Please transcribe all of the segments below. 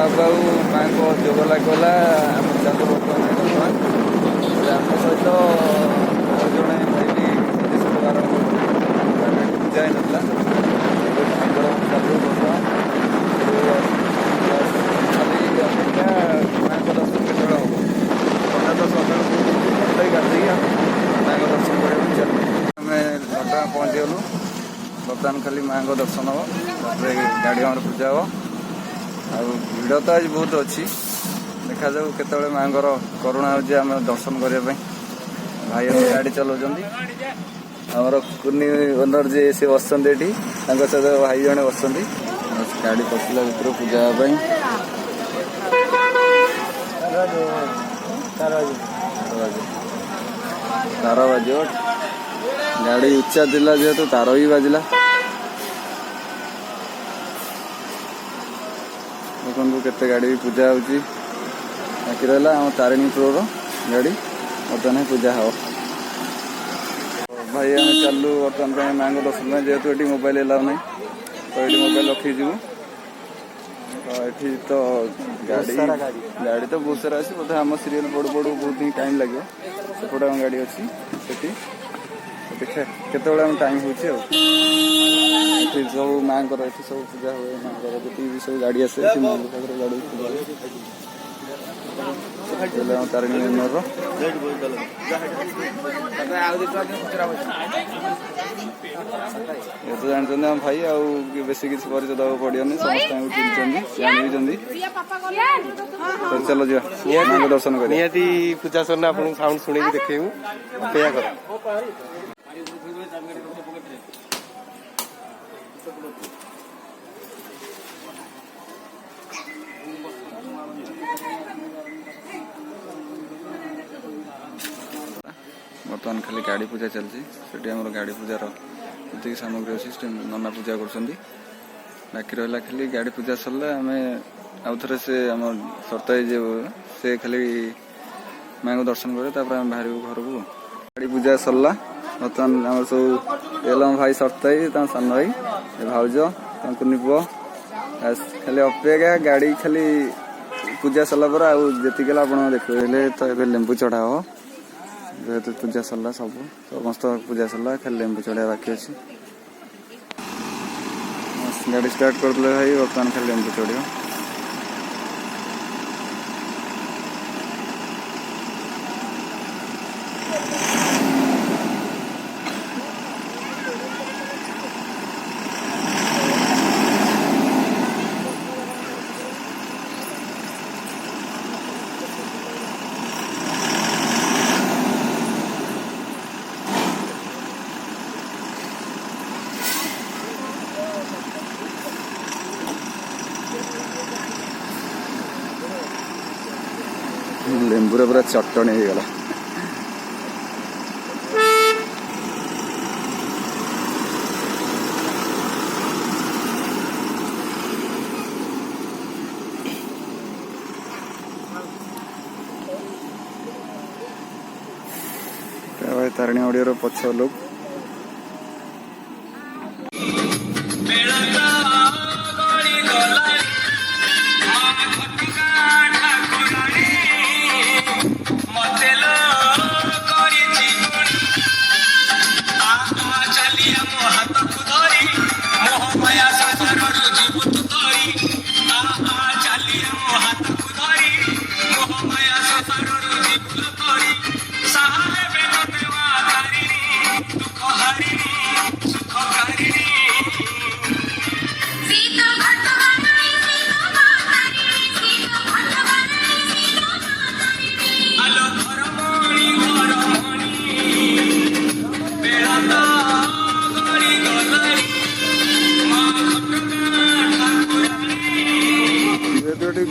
बाबू माँ को जोग लगला आम चालू बर्तमान आम सहित जड़े भाई भी सतीश कुमार पूजा ही नाला चालू बर्तमान खाली अपेक्षा माँ को दर्शन केत हम थोड़ा तो सकाल गाधे माँ को दर्शन करने चलू आम घटना पहुँचीगलु बर्तमान खाली माँ को दर्शन हम गाड़ी आम पूजा हम आ भिड़ तो आज बहुत अच्छी देखा जाऊ केतले माँ करुणा हो आम दर्शन करने भाई गाड़ी चलाउछन्ति आमर कुनी ओनर जी से बसछन्ति एठी तांको सहित भाई जणे बसछन्ति गाड़ी पशिला भितर पूजा तार बाजो गाड़ी उच्चा दिला जेहेतु तार भी बाजिला देखो केते गाड़ी भी पूजा होची बाकी रहा आम तारिणी प्रोर गाड़ी बर्तमान पूजा हो भाई आम चलू बर्तमान माँ को दर्शन जेहेतु ये मोबाइल एलाउ ना तो ये मोबाइल रखी जीवु तो गाड़ी तो बहुत सारा अच्छी बोधे आम सीरियल पड़ू पड़ू बहुत ही टाइम लगे सेपटे आम गाड़ी अच्छी से देखा केतने टाइम हो सब माँ सब पूजा हुए माँ जी भी सब गाड़ी आसे माँ गाड़ी पूजा तारिणी ओनर ये तो जानते हैं भाई आउ बेसी किसी परिचय देवा पड़ोनी समस्त जानी तो चलो जा माँ को दर्शन कर निहाती पूजा सरना आप साउंड शुणी देखेबू अपेक्षा कर बर्तमान खाली गाड़ी पूजा चलती गाड़ी पूजार जी सामग्री अच्छी नना पूजा कर बाकी रहा खाली गाड़ी पूजा सरला आम आउ थे से आम सरताई जे से खाली माँ को दर्शन करे आम बाहर घर को गाड़ी पूजा सरला बर्तमान आम सब एलम भाई सरताई सान भाई भाउज कुनी पुओ खाली अपेक्षा गाड़ी खाली पूजा सरला पर आती आप देखिए तो ये लेंबू चढ़ा हो जेहेतु पूजा सरला सब समस्त पूजा सरला खाली लेंबू चढ़ा बाकी अच्छी गाड़ी स्टार्ट कर दे भाई बर्तमान खाली लेंबू चढ़ लेंबूरा पूरा चटणी हो गला भाई तारिणी ऑडियो पछ लोग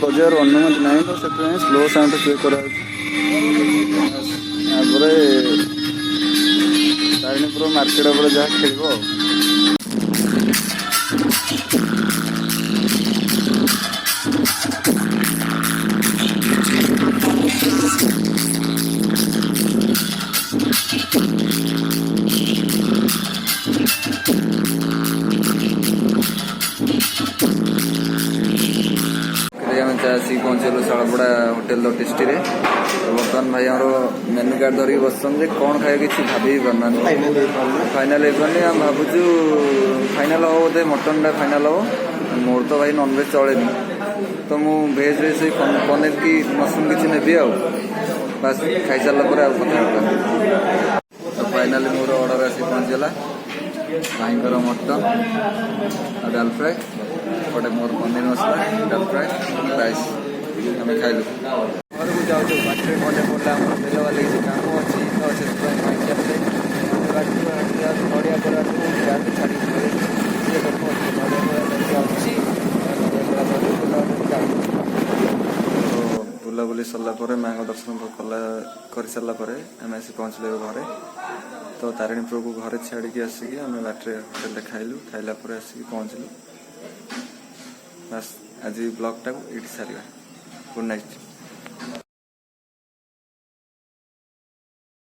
बजार अनुमति ना तो से स्लो साउंड चेक कर तारिणी पुर मार्केट पर जहाँ खेल पहुँचलु शालपड़ा होटेल टेस्टी रे तो बर्तमान भाई आम मेनू कार्ड धरिक बसन जे कौन खाए कि भाभी पारना फाइनाल आम भावुचु फाइनाल हम बोधे मटन टा फाइनाल हम मोर तो भाई नॉनवेज चले तो मु भेज रे से पनीर की मशरूम किसी नेबी आ बस खाई सारा पर तो फाइनाली मोर ऑर्डर आसी पहुँचला भाई मटन डाल फ्राए गोटे मोर पनीर मसला डाल फ्राए राइस आम खाइलु घर को जाऊँ बाटे मन पड़ा मेल वाले किसी कम अच्छी तो से नड़िया पड़ा छाड़ी बुलाबुली सरला माँ दर्शन कर सारा आम आसी पहुँचले घरे तो तारिणी प्रो को घरे छाड़ी आसिक आम बाटे होटेल खाइलु खाइला आसिक पहुँचलु बस आज ब्लॉग टाक ये सारा गुड नाइट।